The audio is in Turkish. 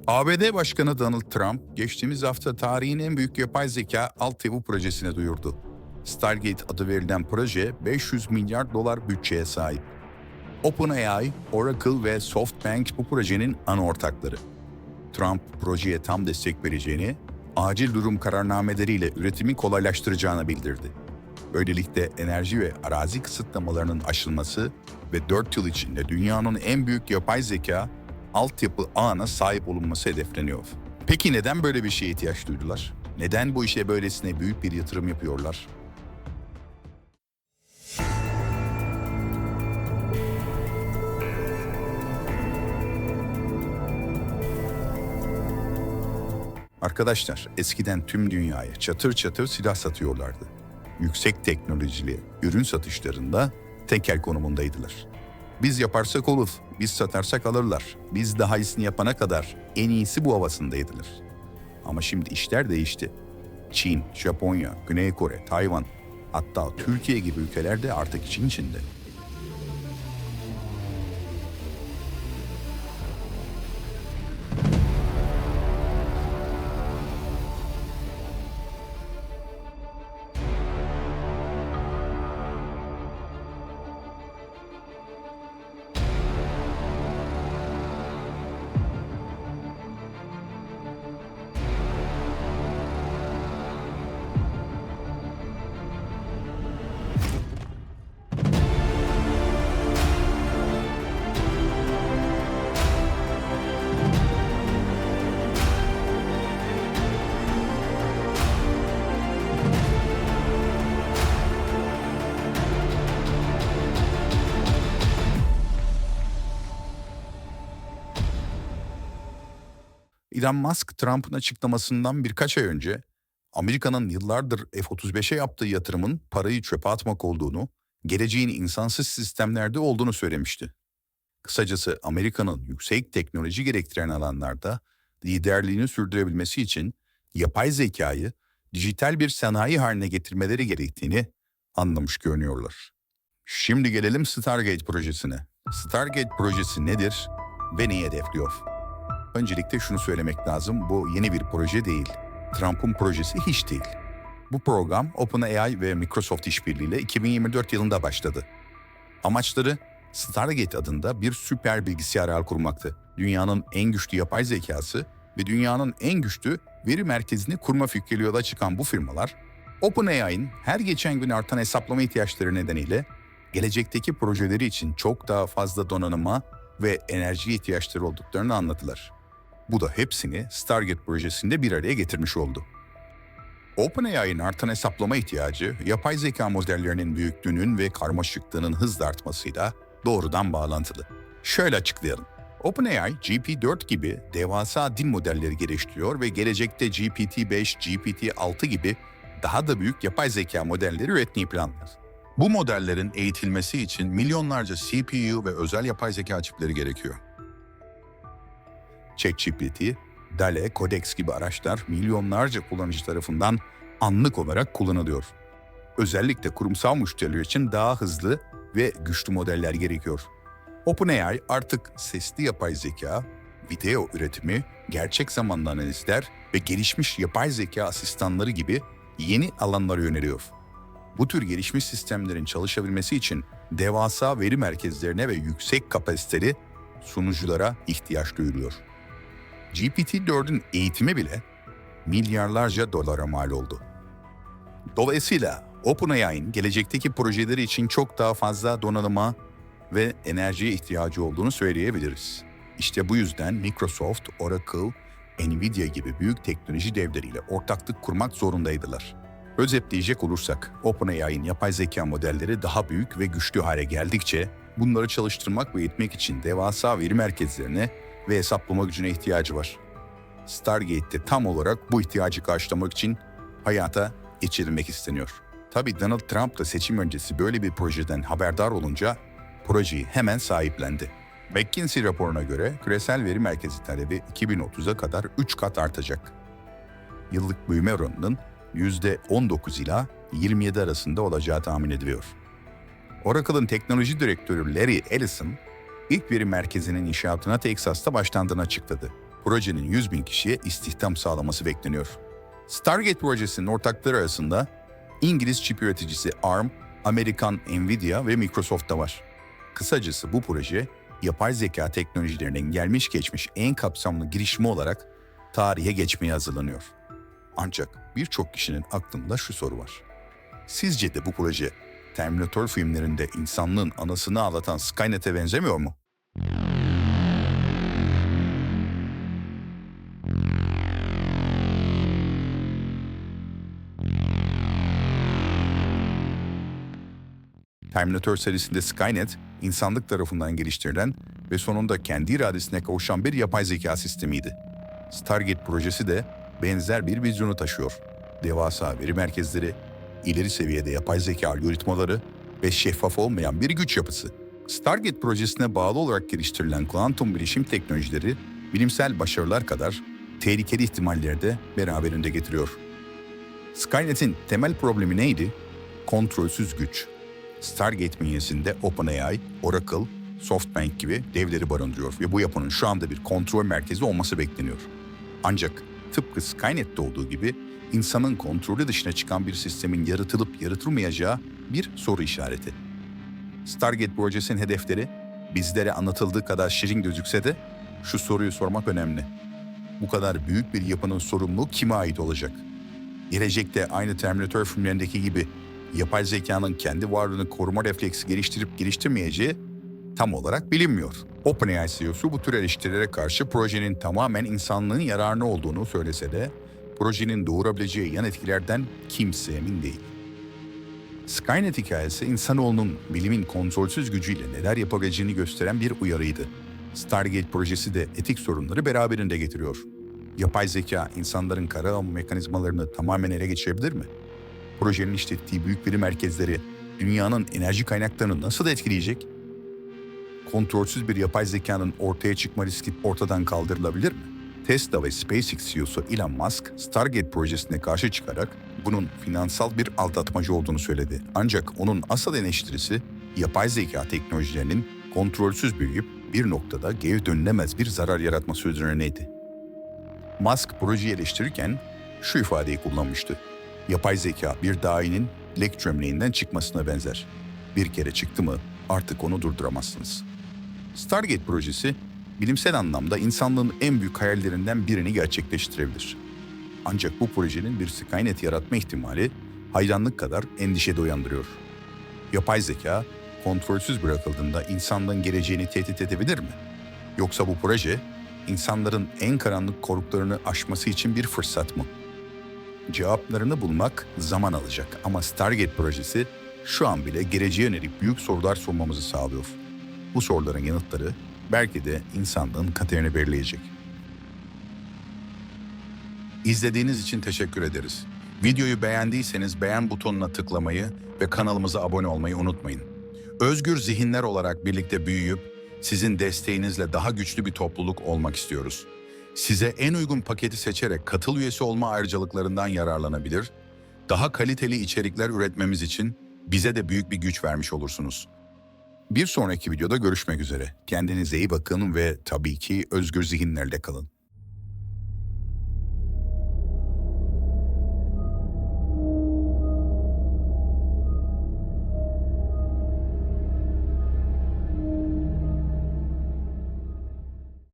ABD Başkanı Donald Trump, geçtiğimiz hafta tarihin en büyük yapay zeka altyapı projesini duyurdu. Stargate adı verilen proje 500 milyar dolar bütçeye sahip. OpenAI, Oracle ve SoftBank bu projenin ana ortakları. Trump, projeye tam destek vereceğini, acil durum kararnameleriyle üretimi kolaylaştıracağını bildirdi. Böylelikle enerji ve arazi kısıtlamalarının aşılması ve 4 yıl içinde dünyanın en büyük yapay zeka altyapı ağına sahip olunması hedefleniyor. Peki neden böyle bir şeye ihtiyaç duydular? Neden bu işe böylesine büyük bir yatırım yapıyorlar? Arkadaşlar, eskiden tüm dünyaya çatır çatır silah satıyorlardı. Yüksek teknolojili ürün satışlarında tekel konumundaydılar. Biz yaparsak olur, biz satarsak alırlar. Biz daha iyisini yapana kadar en iyisi bu havasındaydılar. Ama şimdi işler değişti. Çin, Japonya, Güney Kore, Tayvan, hatta Türkiye gibi ülkeler de artık için içinde. Elon Musk, Trump'ın açıklamasından birkaç ay önce Amerika'nın yıllardır F-35'e yaptığı yatırımın parayı çöpe atmak olduğunu, geleceğin insansız sistemlerde olduğunu söylemişti. Kısacası Amerika'nın yüksek teknoloji gerektiren alanlarda liderliğini sürdürebilmesi için yapay zekayı dijital bir sanayi haline getirmeleri gerektiğini anlamış görünüyorlar. Şimdi gelelim Stargate projesine. Stargate projesi nedir ve neyi hedefliyor? Öncelikle şunu söylemek lazım, bu yeni bir proje değil. Trump'ın projesi hiç değil. Bu program OpenAI ve Microsoft işbirliğiyle 2024 yılında başladı. Amaçları Stargate adında bir süper bilgisayar ağ kurmaktı. Dünyanın en güçlü yapay zekası ve dünyanın en güçlü veri merkezini kurma fikriyle yola çıkan bu firmalar, OpenAI'nin her geçen gün artan hesaplama ihtiyaçları nedeniyle gelecekteki projeleri için çok daha fazla donanıma ve enerji ihtiyaçları olduklarını anlattılar. Bu da hepsini Stargate projesinde bir araya getirmiş oldu. OpenAI'nin artan hesaplama ihtiyacı, yapay zeka modellerinin büyüklüğünün ve karmaşıklığının hızla artmasıyla doğrudan bağlantılı. Şöyle açıklayalım. OpenAI, GPT-4 gibi devasa dil modelleri geliştiriyor ve gelecekte GPT-5, GPT-6 gibi daha da büyük yapay zeka modelleri üretmeyi planlıyor. Bu modellerin eğitilmesi için milyonlarca CPU ve özel yapay zeka çipleri gerekiyor. ChatGPT, DALL-E, Codex gibi araçlar milyonlarca kullanıcı tarafından anlık olarak kullanılıyor. Özellikle kurumsal müşteriler için daha hızlı ve güçlü modeller gerekiyor. OpenAI artık sesli yapay zeka, video üretimi, gerçek zamanlı analizler ve gelişmiş yapay zeka asistanları gibi yeni alanlara yöneliyor. Bu tür gelişmiş sistemlerin çalışabilmesi için devasa veri merkezlerine ve yüksek kapasiteli sunuculara ihtiyaç duyuluyor. GPT-4'ün eğitimi bile milyarlarca dolara mal oldu. Dolayısıyla OpenAI'nin gelecekteki projeleri için çok daha fazla donanıma ve enerjiye ihtiyacı olduğunu söyleyebiliriz. İşte bu yüzden Microsoft, Oracle, Nvidia gibi büyük teknoloji devleriyle ortaklık kurmak zorundaydılar. Özetleyecek olursak, OpenAI'nin yapay zeka modelleri daha büyük ve güçlü hale geldikçe bunları çalıştırmak ve eğitmek için devasa veri merkezlerine ve hesaplama gücüne ihtiyacı var. Stargate'de tam olarak bu ihtiyacı karşılamak için hayata geçirilmek isteniyor. Tabii Donald Trump da seçim öncesi böyle bir projeden haberdar olunca projeyi hemen sahiplendi. McKinsey raporuna göre küresel veri merkezi talebi 2030'a kadar 3 kat artacak. Yıllık büyüme oranının %19 ila 27 arasında olacağı tahmin ediliyor. Oracle'ın teknoloji direktörü Larry Ellison, ilk veri merkezinin inşaatına Teksas'ta başlandığını açıkladı. Projenin 100.000 kişiye istihdam sağlaması bekleniyor. Stargate projesinin ortakları arasında İngiliz çip üreticisi ARM, Amerikan Nvidia ve Microsoft da var. Kısacası bu proje, yapay zeka teknolojilerinin gelmiş geçmiş en kapsamlı girişimi olarak tarihe geçmeye hazırlanıyor. Ancak birçok kişinin aklında şu soru var. Sizce de bu proje Terminator filmlerinde insanlığın anasını ağlatan Skynet'e benzemiyor mu? Terminator serisinde Skynet, insanlık tarafından geliştirilen ve sonunda kendi iradesine kavuşan bir yapay zeka sistemiydi. Stargate projesi de benzer bir vizyonu taşıyor. Devasa veri merkezleri, ileri seviyede yapay zeka algoritmaları ve şeffaf olmayan bir güç yapısı. Stargate projesine bağlı olarak geliştirilen kuantum bilişim teknolojileri, bilimsel başarılar kadar tehlikeli ihtimalleri de beraberinde getiriyor. Skynet'in temel problemi neydi? Kontrolsüz güç. Stargate bünyesinde OpenAI, Oracle, SoftBank gibi devleri barındırıyor ve bu yapının şu anda bir kontrol merkezi olması bekleniyor. Ancak tıpkı Skynet'te olduğu gibi insanın kontrolü dışına çıkan bir sistemin yaratılıp yaratılmayacağı bir soru işareti. Stargate projesinin hedefleri bizlere anlatıldığı kadar şirin gözükse de şu soruyu sormak önemli. Bu kadar büyük bir yapının sorumluluğu kime ait olacak? Gelecekte aynı Terminator filmlerindeki gibi yapay zekanın kendi varlığını koruma refleksi geliştirip geliştirmeyeceği tam olarak bilinmiyor. OpenAI CEO'su bu tür eleştirilere karşı projenin tamamen insanlığın yararına olduğunu söylese de projenin doğurabileceği yan etkilerden kimse emin değil. Skynet hikayesi insanoğlunun bilimin kontrolsüz gücüyle neler yapabileceğini gösteren bir uyarıydı. Stargate projesi de etik sorunları beraberinde getiriyor. Yapay zeka insanların karar alma mekanizmalarını tamamen ele geçirebilir mi? Projenin işlettiği büyük veri merkezleri dünyanın enerji kaynaklarını nasıl etkileyecek? Kontrolsüz bir yapay zekanın ortaya çıkma riski ortadan kaldırılabilir mi? Tesla ve SpaceX CEO'su Elon Musk, Stargate projesine karşı çıkarak bunun finansal bir aldatmaca olduğunu söyledi. Ancak onun asıl eleştirisi yapay zeka teknolojilerinin kontrolsüz büyüyüp bir noktada geri dönülemez bir zarar yaratması üzerineydi. Musk projeyi eleştirirken şu ifadeyi kullanmıştı. Yapay zeka bir dahinin lek çömleğinden çıkmasına benzer. Bir kere çıktı mı artık onu durduramazsınız. Stargate projesi bilimsel anlamda insanlığın en büyük hayallerinden birini gerçekleştirebilir. Ancak bu projenin bir Skynet yaratma ihtimali hayranlık kadar endişe de uyandırıyor. Yapay zeka kontrolsüz bırakıldığında insanlığın geleceğini tehdit edebilir mi? Yoksa bu proje insanların en karanlık korkularını aşması için bir fırsat mı? Cevaplarını bulmak zaman alacak ama Stargate projesi şu an bile geleceğe yönelik büyük sorular sormamızı sağlıyor. Bu soruların yanıtları belki de insanlığın kaderini belirleyecek. İzlediğiniz için teşekkür ederiz. Videoyu beğendiyseniz beğen butonuna tıklamayı ve kanalımıza abone olmayı unutmayın. Özgür zihinler olarak birlikte büyüyüp sizin desteğinizle daha güçlü bir topluluk olmak istiyoruz. Size en uygun paketi seçerek katıl üyesi olma ayrıcalıklarından yararlanabilir, daha kaliteli içerikler üretmemiz için bize de büyük bir güç vermiş olursunuz. Bir sonraki videoda görüşmek üzere. Kendinize iyi bakın ve tabii ki özgür zihinlerle kalın.